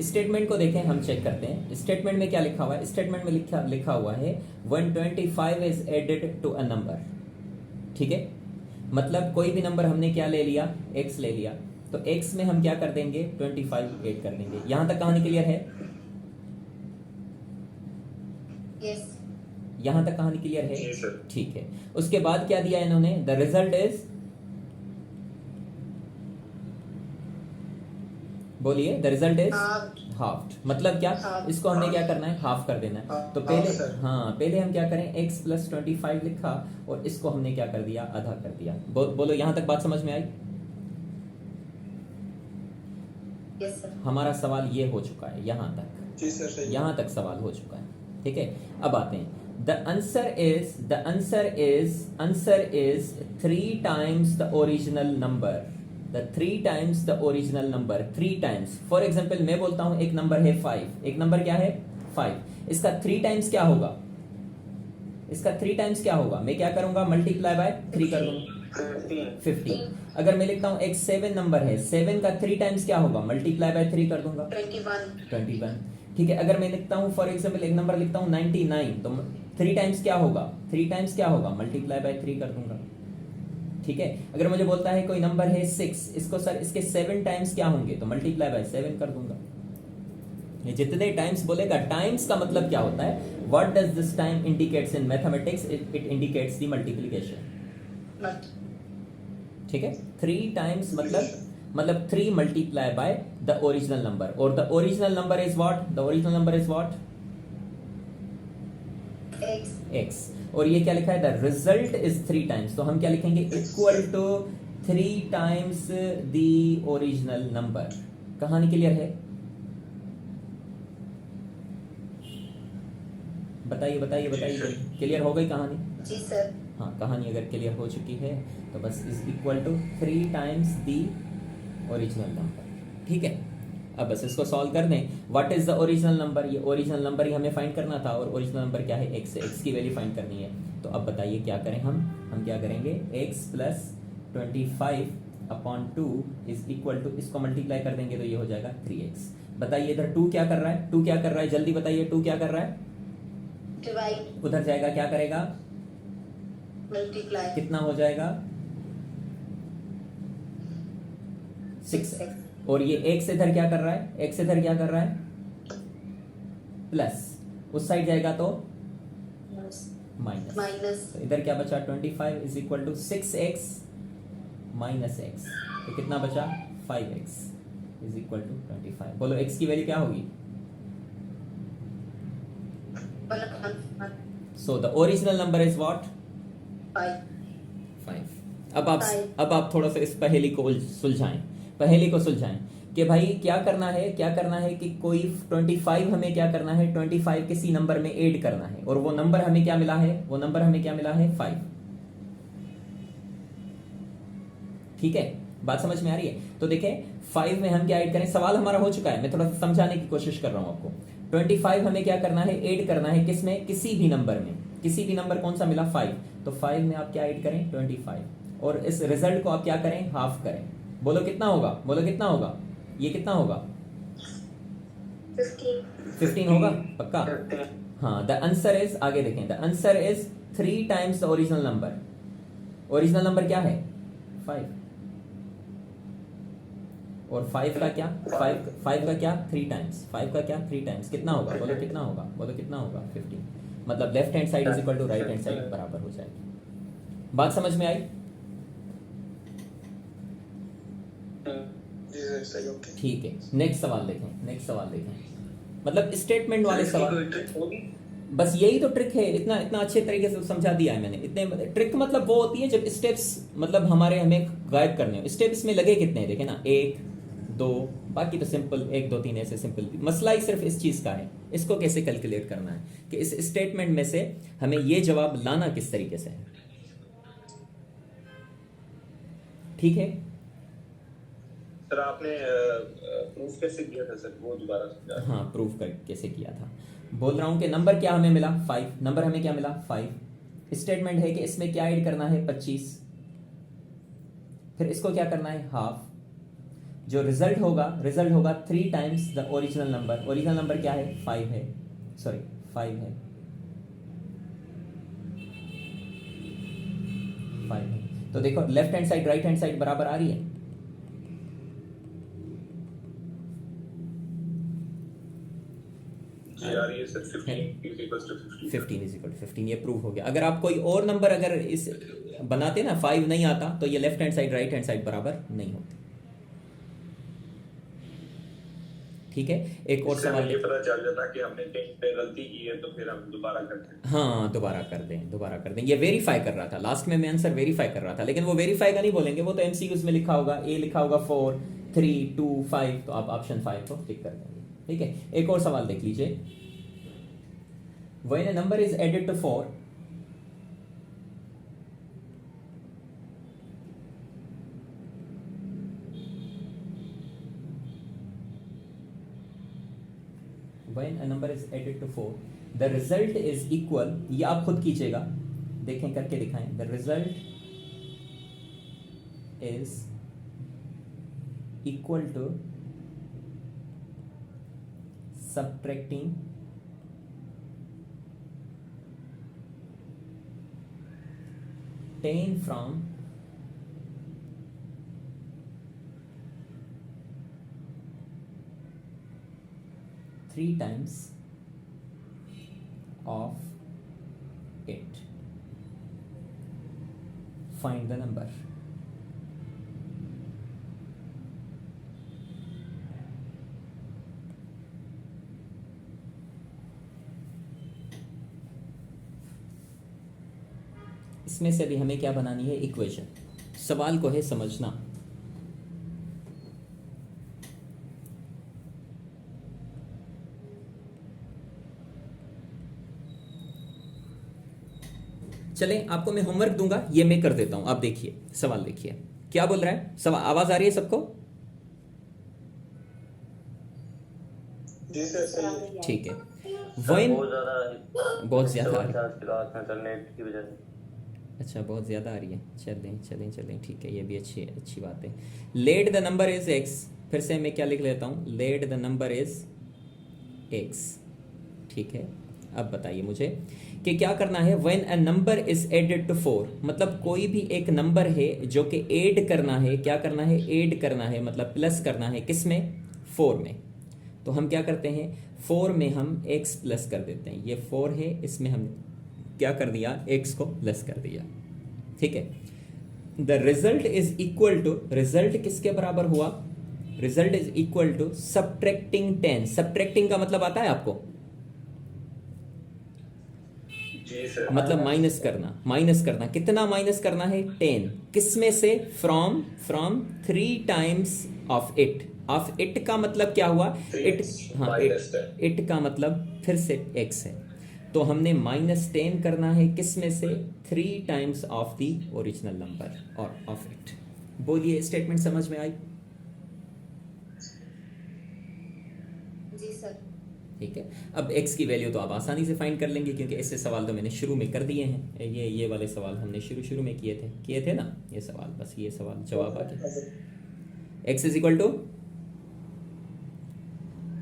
स्टेटमेंट को देखें, हम चेक करते हैं स्टेटमेंट में क्या लिखा हुआ है। स्टेटमेंट में लिखा हुआ है 125 is added to a number. ठीक है, मतलब कोई भी नंबर हमने क्या ले लिया? x ले लिया। तो x में हम क्या कर देंगे? 25 ऐड कर देंगे। यहां तक कहानी क्लियर है? यस। यहां तक कहानी क्लियर है? जी सर। ठीक है, उसके बाद क्या दिया इन्होंने? द रिजल्ट इज, बोलिए, द रिजल्ट इज हाफ। मतलब क्या? Halved. इसको हमने क्या करना है? हाफ कर देना है। तो पहले, हाँ, पहले हम क्या करें? x + 25 लिखा और इसको हमने क्या कर दिया? आधा कर दिया। बोलो, यहां तक बात समझ में आई? Yes sir. हमारा सवाल ये हो चुका है यहां तक। जी सर, सही। यहां तक सवाल हो चुका है। ठीक है, अब आते हैं। The answer is 3 times the original number. The 3 times the original number, 3 times। For example मैं बोलता हूं एक नंबर है 5, एक नंबर क्या है? 5। इसका 3 times क्या होगा? इसका 3 times क्या होगा? मैं क्या करूंगा? मल्टीप्लाई बाय 3 कर दूंगा, 15। अगर मैं लिखता हूं एक 7 नंबर है, 7 का 3 times क्या होगा? मल्टीप्लाई बाय 3 कर दूंगा, 21। ठीक है, अगर मैं लिखता हूं फॉर एग्जाम्पल एक नंबर लिखता हूं 99, तो 3 times क्या होगा? 3 times क्या होगा? मल्टीप्लाई बाय 3 कर दूंगा। ठीक है, अगर मुझे बोलता है कोई नंबर है 6, इसको सर इसके 7 times क्या होंगे? तो मल्टीप्लाई बाय 7 कर दूंगा। ये जितने टाइम्स बोलेगा, टाइम्स का मतलब क्या होता है? What does this time indicates in mathematics? It indicates the multiplication. ठीक है, 3 times मतलब मतलब 3 multiply by the original number, और the original number is what, the original number is what, X. x, और ये क्या लिखा है, द रिजल्ट इज 3 टाइम्स, तो हम क्या लिखेंगे, equal to 3 times the original number. कहानी क्लियर है? बताइए बताइए बताइए, क्लियर हो गई कहानी? जी सर। हाँ, कहानी अगर क्लियर हो चुकी है तो बस is equal to 3 times the original number. ठीक है, अब बस इसको सॉल्व कर दें। What is the original number, ये ओरिजिनल नंबर ही हमें फाइंड करना था, और ओरिजिनल नंबर क्या है, x है, x की वैल्यू फाइंड करनी है। तो अब बताइए क्या करें हम क्या करेंगे, x plus 25/2 is equal to, इसको मल्टीप्लाई कर देंगे तो ये हो जाएगा 3x। बताइए इधर 2 क्या कर रहा है, 2 क्या कर रहा है, जल्दी बताइए, 2 क्या कर रहा है, Divide. उधर जाएगा क्या करेगा, Multiply. कितना हो जाएगा, 6x, और ये x इधर क्या कर रहा है, x इधर क्या कर रहा है, प्लस, उस साइड जाएगा तो माइनस, Minus. तो इधर क्या बचा, 25 is equal to 6x minus x, तो कितना बचा, 5x इज इक्वल टू 25। बोलो x की वैल्यू क्या होगी, 1/5. So the original number is what, 5. 5। Five. अब आप थोड़ा सा इस पहेली को सुलझाएं, पहेली को सुलझाएं कि भाई क्या करना है कि कोई 25 हमें क्या करना है, 25 किसी नंबर में ऐड करना है, और वो नंबर हमें क्या मिला है, 5। ठीक है, बात समझ में आ रही है? तो देखें 5 में हम क्या ऐड करें, सवाल हमारा हो चुका है, मैं थोड़ा सा समझाने की कोशिश कर रहा हूं आपको। 25 हमें क्या करना है, ऐड करना है किसमें, किसी भी नंबर में, किसी भी नंबर कौन सा मिला, 5, तो 5 में आप क्या ऐड करें, 25, और इस रिजल्ट को आप क्या करें, हाफ करें। बोलो कितना होगा, ये कितना होगा, 15 होगा पक्का? हाँ, द आंसर इज, आगे देखें, the answer is 3 times the original number. Original number क्या है, 5, और 5 का क्या, 5 का क्या 3 टाइम्स, 5 का क्या 3 टाइम्स, कितना होगा, बोलो कितना होगा, 15। मतलब left hand side is equal to right hand side बराबर हो जाएगी। बात समझ में आई? जी सर, सही, ओके। ठीक है, नेक्स्ट सवाल देखें, मतलब स्टेटमेंट वाले सवाल। बस यही तो ट्रिक है, इतना अच्छे तरीके से समझा दिया है मैंने। इतने ट्रिक मतलब वो होती है जब स्टेप्स मतलब हमें गायब करने हो। स्टेप इसमें लगे कितने हैं, देखे ना, 1 2, बाकी तो सिंपल 1 2 3 ऐसे सिंपल। मसला ही सिर्फ इस चीज का है, इसको कैसे कैलकुलेट करना है कि इस स्टेटमेंट में से हमें ये जवाब लाना किस तरीके से है। ठीक है सर, आपने प्रूफ कैसे किया था सर, वो दोबारा समझा। हाँ, प्रूफ कर कैसे किया था, बोल रहा हूं कि नंबर क्या हमें मिला, 5, नंबर हमें क्या मिला, 5। स्टेटमेंट है कि इसमें क्या ऐड करना है, 25, फिर इसको क्या करना है, हाफ। जो रिजल्ट होगा 3 times the original number. Original number क्या है, 5 है, सॉरी 5 है, 5 है। तो देखो left hand side right hand side बराबर आ रही है। जी आ रही है sir, 15 is equal to 15। 15 is equal to 15, ये प्रूव हो गया। अगर आप कोई और नंबर अगर इस बनाते ना, 5 नहीं आता, तो ये left hand side right hand side बराबर नहीं होते। ठीक है, एक और सवाल ये पता चल जाता कि हमने कहीं पे गलती की है, तो फिर हम दोबारा करते हैं। हाँ, दोबारा कर दें। ये वेरीफाई कर रहा था, लास्ट में मैं आंसर वेरीफाई कर रहा था, लेकिन वो वेरीफाई का नहीं बोलेंगे, वो तो एमसीक्यूज में लिखा होगा, ए लिखा होगा 4 3 2 5, तो आप ऑप्शन 5 को टिक कर देंगे। ठीक है, एक और सवाल देख लीजिए। When a number is added to 4, when a number is added to 4, the result is equal, ये आप खुद कीजिएगा, देखें करके दिखाएं। The result is equal to subtracting 10 from 3 times of 8. Find the number. इसमें से भी हमें क्या बनानी है, इक्वेशन। सवाल को है समझना। चलें, आपको मैं होमवर्क दूंगा, ये मैं कर देता हूं। आप देखिए सवाल, देखिए क्या बोल रहा है सवाल। आवाज आ रही है सबको? जी सर सही है। ठीक है। सर When बहुत बहुत ज़्यादा ज़्यादा आ रही है। आज क्लास में सर नेट की वजह से। अच्छा, बहुत ज़्यादा आ रही है। चलें चलें चलें, ठीक है, ये भी अच्छी अच्छी बात है। Let the number is x, फिर से मैं क्या लिख लेता हूँ, let the number is x. ठीक है, अब बताइए मुझे कि क्या करना है। When a number is added to 4, मतलब कोई भी एक नंबर है जो कि ऐड करना है, क्या करना है, ऐड करना है, मतलब प्लस करना है, किस में, 4 में। तो हम क्या करते हैं, 4 में हम x प्लस कर देते हैं। ये 4 है, इसमें हम क्या कर दिया, x को प्लस कर दिया। ठीक है। The result is equal to, result किसके बराबर हुआ, result is equal to subtracting 10। Subtracting का मतलब आता है आपको, जी सर। मतलब माइनस करना। माइनस करना, कितना माइनस करना है, 10। किस में से, from 3 times of it. Of it का मतलब क्या हुआ, इट, हाँ, minus 10. इट का मतलब फिर से x है। तो हमने -10 करना है किस में से, 3 times of the original number और ऑफ इट। बोलिए, स्टेटमेंट समझ में आई? जी सर। ठीक है। अब x की वैल्यू तो आप आसानी से फाइंड कर लेंगे, क्योंकि ऐसे सवाल तो मैंने शुरू में कर दिए हैं। ये वाले सवाल हमने शुरू में किए थे ना, ये सवाल, बस ये सवाल जवाब आ गया। x is equal to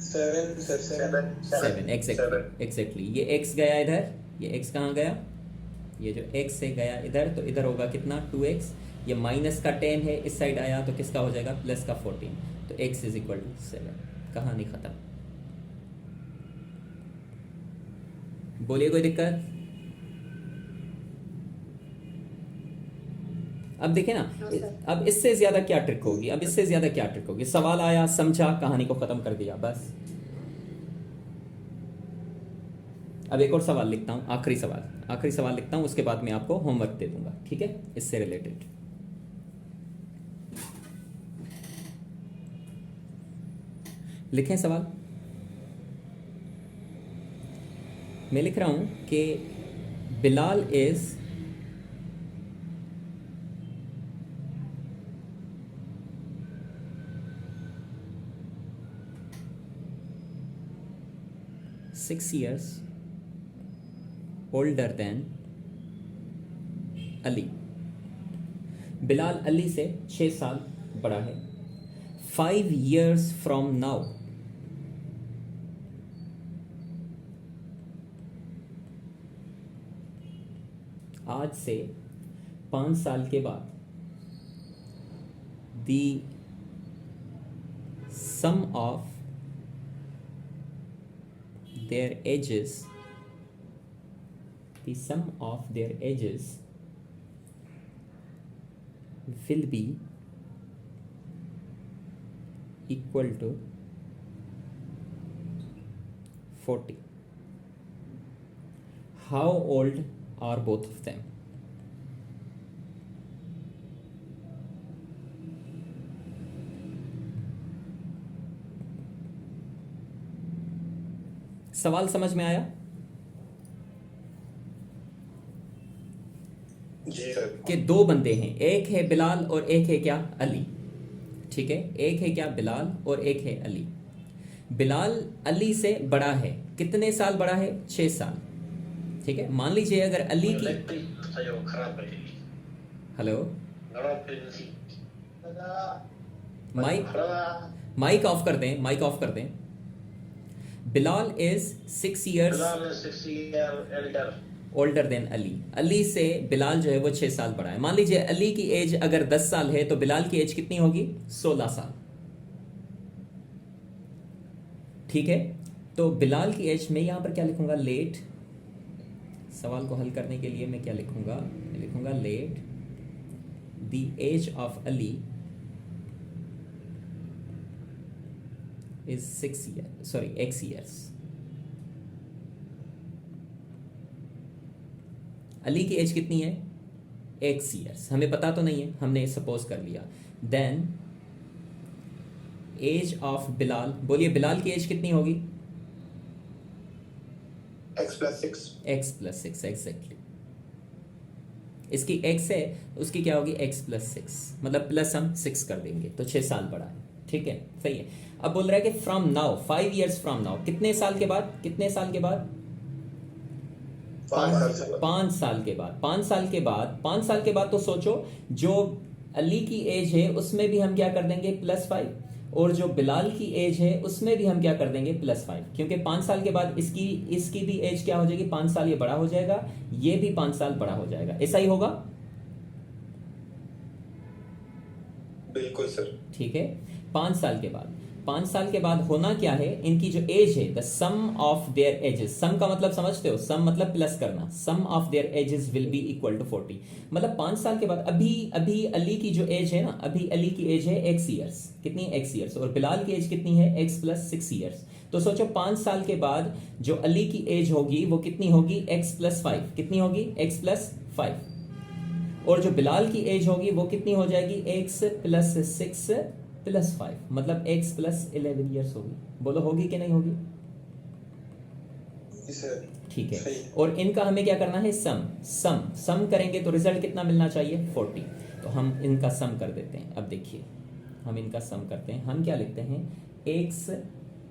7 sir 7। 7 exactly. ये x गया इधर, ये x कहाँ गया, ये जो x से गया इधर, तो इधर होगा कितना, 2x। ये माइनस का 10 है, इस साइड आया तो किसका हो जाएगा, प्लस का 14। तो x इज इक्वल टू 7। कहानी खत्म। बोलिए, कोई दिक्कत? अब देखें ना, अब इससे ज्यादा क्या ट्रिक होगी, अब इससे ज्यादा क्या ट्रिक होगी। सवाल आया, समझा, कहानी को खत्म कर दिया, बस। अब एक और सवाल लिखता हूं, आखिरी सवाल लिखता हूं, उसके बाद मैं आपको होमवर्क दे दूंगा, ठीक है, इससे रिलेटेड। लिखें सवाल। मैं लिख रहा हूं कि Bilal is six years older than Ali. Bilal Ali से 6 साल बड़ा है। 5 years from now, आज से 5 साल के बाद, the sum of their ages, the sum of their ages will be equal to 40. How old are both of them? सवाल समझ में आया? जी सर। कि 2 बंदे हैं, एक है बिलाल और एक है क्या, अली। ठीक है, एक है क्या, बिलाल, और एक है अली। बिलाल अली से बड़ा है, कितने साल बड़ा है, 6 साल। ठीक है, मान लीजिए अगर अली की, हेलो, माइक ऑफ कर दें, माइक ऑफ कर दें। Bilal is 6 years older than Ali. Ali से बिलाल जो है वो 6 साल बड़ा है। मान लीजिए अली की एज अगर 10 साल है तो बिलाल की एज कितनी होगी, 16 साल। ठीक है, तो बिलाल की एज में यहां पर क्या लिखूंगा, लेट। सवाल को हल करने के लिए मैं क्या लिखूंगा, लिखूंगा let the age of Ali is 6 years, sorry, x years. Ali की एज कितनी है, एक्स ईयर्स, हमें पता तो नहीं है, हमने सपोज कर लिया। देन एज ऑफ बिलाल, बोलिए बिलाल की एज कितनी होगी? x plus 6। x plus six, exactly. इसकी x है, उसकी क्या होगी? x प्लस सिक्स, मतलब प्लस हम 6 कर देंगे तो 6 साल बड़ा है। ठीक है, सही है। अब बोल रहा है कि from now 5 years from now, कितने साल के बाद? कितने साल के बाद? 5 साल से बाद। 5 साल के बाद। 5 साल के बाद, 5 साल के बाद तो सोचो, जो अली की एज है उसमें भी हम क्या कर देंगे? +5, और जो बिलाल की एज है उसमें भी हम क्या कर देंगे? +5, क्योंकि 5 साल के बाद इसकी भी एज क्या हो जाएगी? 5 साल ये बड़ा हो जाएगा, ये भी 5 साल बड़ा हो जाएगा। ऐसा ही होगा? बिल्कुल सर। ठीक है, 5 साल के बाद, 5 साल के बाद होना क्या है? इनकी जो एज है, the sum of their ages, sum का मतलब समझते हो? सम मतलब प्लस करना, sum of their ages will be equal to 40। मतलब 5 साल के बाद, अभी अली की जो एज है ना, अभी अली की एज है x ईयर्स, कितनी? x ईयर्स, और बिलाल की एज कितनी है? x plus 6 years. तो सोचो 5 साल के बाद जो अली की एज होगी वो कितनी होगी? x प्लस 5, कितनी होगी? x प्लस 5, और जो बिलाल की एज होगी वो कितनी हो जाएगी? x प्लस 6 प्लस 5, मतलब x प्लस 11 ईयर्स होगी। बोलो होगी कि नहीं होगी? जी सर। ठीक है, सही। और इनका हमें क्या करना है? सम करेंगे तो रिजल्ट कितना मिलना चाहिए? 40। तो हम इनका सम कर देते हैं। अब देखिए, हम इनका सम करते हैं। हम क्या लिखते हैं? x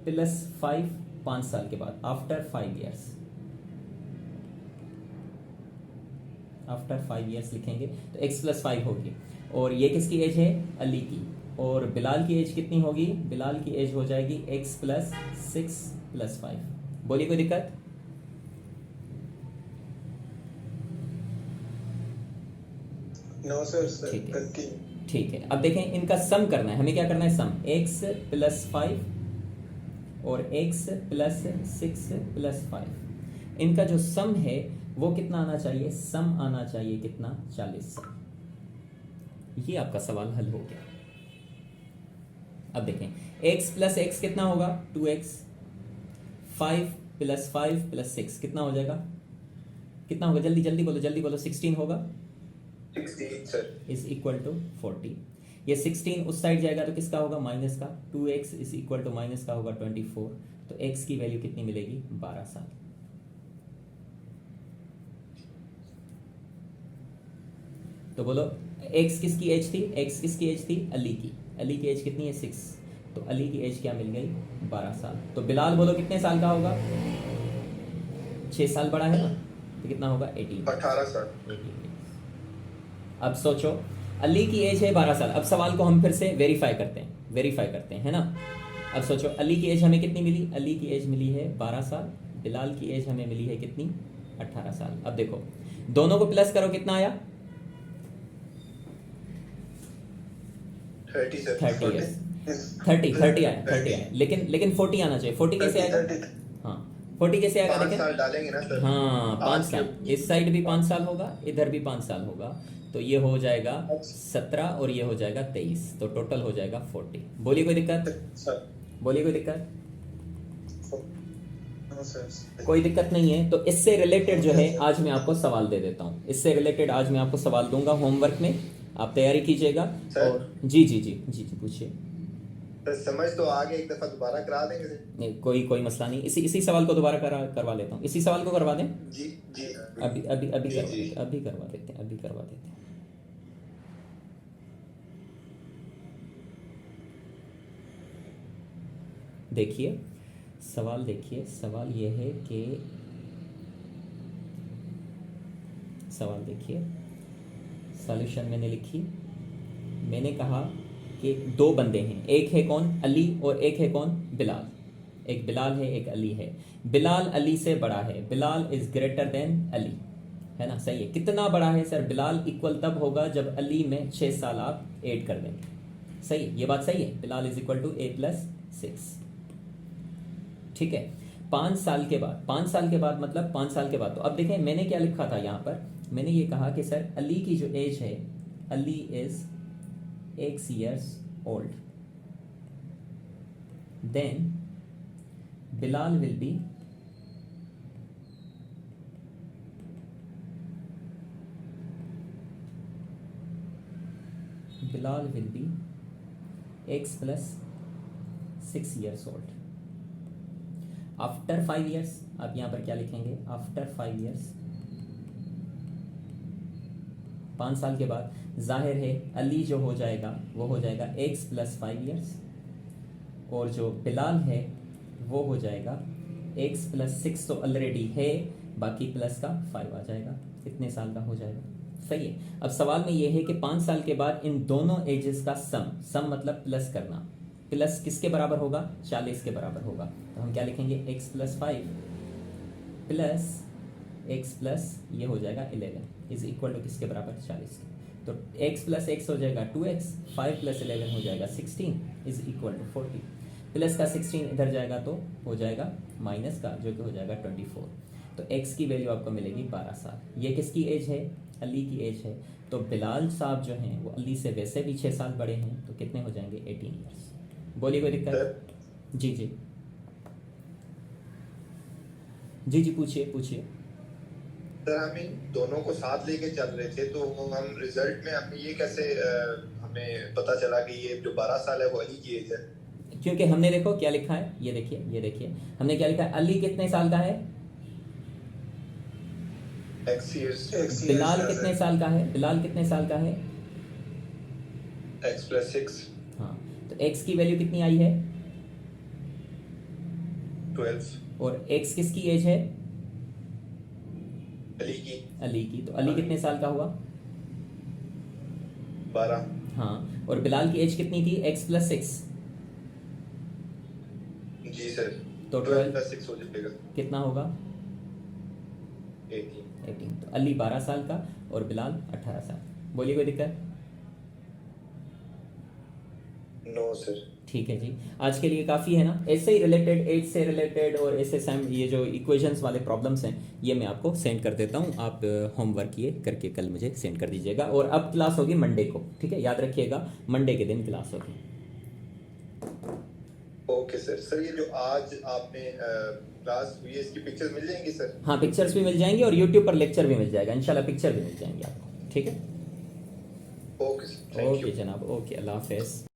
प्लस 5 5 साल के बाद, आफ्टर 5 ईयर्स, आफ्टर 5 ईयर्स लिखेंगे तो x प्लस 5 होगी, और ये किसकी एज है? अली की। और बिलाल की एज कितनी होगी? बिलाल की एज हो जाएगी x प्लस 6 प्लस 5। बोलिए कोई दिक्कत? नो सर, सर ठीक है। कंटिन्यू। ठीक है, अब देखें, इनका सम करना है। हमें क्या करना है? सम x प्लस 5 और x प्लस 6 प्लस 5, इनका जो सम है वो कितना आना चाहिए? सम आना चाहिए कितना? 40 सम। ये आपका सवाल हल हो गया। अब देखें, x प्लस x कितना होगा? 2x, 5 प्लस 5 प्लस 6 कितना हो जाएगा? कितना होगा? जल्दी जल्दी बोलो, जल्दी बोलो। 16 होगा, 16 सर। Is equal to 40। ये 16 उस साइड जाएगा तो किसका होगा? माइनस का। 2x is equal to minus का होगा 24, तो x की वैल्यू कितनी मिलेगी? 12 साल। तो बोलो x किसकी एज थी? x किसकी एज थी? अली की। अली की एज कितनी है? 6, तो अली की एज क्या मिल गई? 12 साल। तो बिलाल बोलो कितने साल का होगा? 6 साल बड़ा है ना, तो कितना होगा? 18 साल। 18। अब सोचो, अली की एज है 12 साल। अब सवाल को हम फिर से वेरीफाई करते हैं, है ना? अब सोचो, अली की एज हमें कितनी मिली? अली की एज मिली है 12 साल, बिलाल की एज हमें मिली है कितनी? 18 साल। अब देखो, दोनों को प्लस करो, कितना आया? 30 सर। 30 ईयर्स, 30 आया, 30 आया, लेकिन 40 आना चाहिए। 40 कैसे आएगा? हाँ, 40 कैसे आएगा? 5 देखें, साल डालेंगे ना सर। हाँ 5 आज साल, के- इस साइड भी 5 साल होगा, इधर भी 5 साल होगा, तो ये हो जाएगा 17 और ये हो जाएगा 23, तो टोटल हो जाएगा 40। बोलिए कोई दिक्कत? सर। बोलिए कोई दिक्कत? No sir. कोई दिक्कत नहीं है। तो इससे रिलेटेड जो है आज मैं आपको सवाल दे देता हूँ। इससे रिलेटेड आज मैं आपको सवाल दूंगा होमवर्क में, आप तैयारी कीजिएगा। सर? और जी जी जी जी जी पूछिए। सर समझ तो आगे, एक दफा दोबारा करा देंगे सर। नहीं, कोई मसला नहीं। इसी सवाल को दोबारा करवा लेता हूँ। इसी सवाल को करवा दें। जी जी अभी अभी अभी जी, करवा जी। देते, अभी करवा देते हैं, अभी करवा देते हैं। देखिए सवाल, देखिए सवाल ये है कि, सवाल देखिए, सॉल्यूशन मैंने लिखी। मैंने कहा कि 2 बंदे हैं, एक है कौन? अली, और एक है कौन? बिलाल। एक बिलाल है, एक अली है। बिलाल अली से बड़ा है, Bilal is greater than Ali, है ना? सही है। कितना बड़ा है सर? बिलाल इक्वल तब होगा जब अली में 6 साल आप ऐड कर देंगे। सही है, ये बात सही है। Bilal is equal to a+6। ठीक है, 5 साल के बाद, 5 साल के बाद मतलब 5 साल के बाद। तो अब देखें मैंने क्या लिखा था यहाँ पर, मैंने ये कहा कि सर अली की जो एज है, Ali is x years old, then Bilal will be Bilal will be x plus 6 years old. After 5 years, आप यहाँ पर क्या लिखेंगे? आफ्टर 5 years, 5 साल के बाद जाहिर है अली जो हो जाएगा वो हो जाएगा x प्लस 5 years, और जो बिलाल है वो हो जाएगा x प्लस 6 तो ऑलरेडी है, बाकी प्लस का 5 आ जाएगा, कितने साल का हो जाएगा? सही है। अब सवाल में ये है कि 5 साल के बाद इन दोनों एजेस का सम मतलब प्लस करना, प्लस किसके बराबर होगा? 40 के बराबर होगा। तो हम क्या लिखेंगे? x plus 5 plus x plus ये हो जाएगा 11 इज इक्वल टू किसके बराबर? 40 के। तो x प्लस x हो जाएगा 2x, 5 प्लस 11 हो जाएगा 16 इज इक्वल टू 40। प्लस का 16 इधर जाएगा तो हो जाएगा माइनस का, जो कि हो जाएगा 24। तो x की वैल्यू आपको मिलेगी 12 साल। ये किसकी एज है? अली की एज है। तो बिलाल साहब जो हैं वो अली से वैसे भी 6 साल बड़े हैं, तो कितने हो जाएंगे? 18 ईयर्स। बोलिए, कोई दिक्कत? जी जी जी जी, पूछिए पूछिए। सर हम इन दोनों को साथ लेके चल रहे थे, तो हम रिजल्ट में हमें ये कैसे हमें पता चला कि ये जो 12 साल है वो अली की एज है? क्योंकि हमने देखो क्या लिखा है, ये देखिए, ये देखिए हमने क्या लिखा है? अली कितने साल का है? x years, बिलाल कितने साल का है? बिलाल कितने साल का है? x प्लस 6, हाँ, तो x की वैल्यू कितनी आई है? 12, और x किसकी एज है? अली की अली की। तो अली कितने साल का हुआ? 12, हाँ, और बिलाल की एज कितनी थी? x प्लस 6, जी सर, तो 12 प्लस 6 हो जाएगा कितना होगा? 18। तो अली 12 साल का और बिलाल 18 साल। बोलिए, कोई दिक्कत? No sir. ठीक है जी, आज के लिए काफ़ी है ना। ऐसे ही रिलेटेड, एज से रिलेटेड और ऐसे सेम ये जो इक्वेशंस वाले प्रॉब्लम्स हैं ये मैं आपको सेंड कर देता हूँ। आप होमवर्क ये करके कल मुझे सेंड कर दीजिएगा। और अब क्लास होगी मंडे को, ठीक है, याद रखिएगा मंडे के दिन क्लास होगी। Okay sir. सर ये जो आज आपने क्लास हुई है इसकी पिक्चर्स मिल जाएंगी सर? हाँ, पिक्चर्स भी मिल जाएंगी और यूट्यूब पर लेक्चर भी मिल जाएगा इंशाल्लाह, पिक्चर भी मिल जाएंगी आपको। ठीक है, okay sir, thank you. Okay जनाब, ओके, अल्लाह हाफिज़।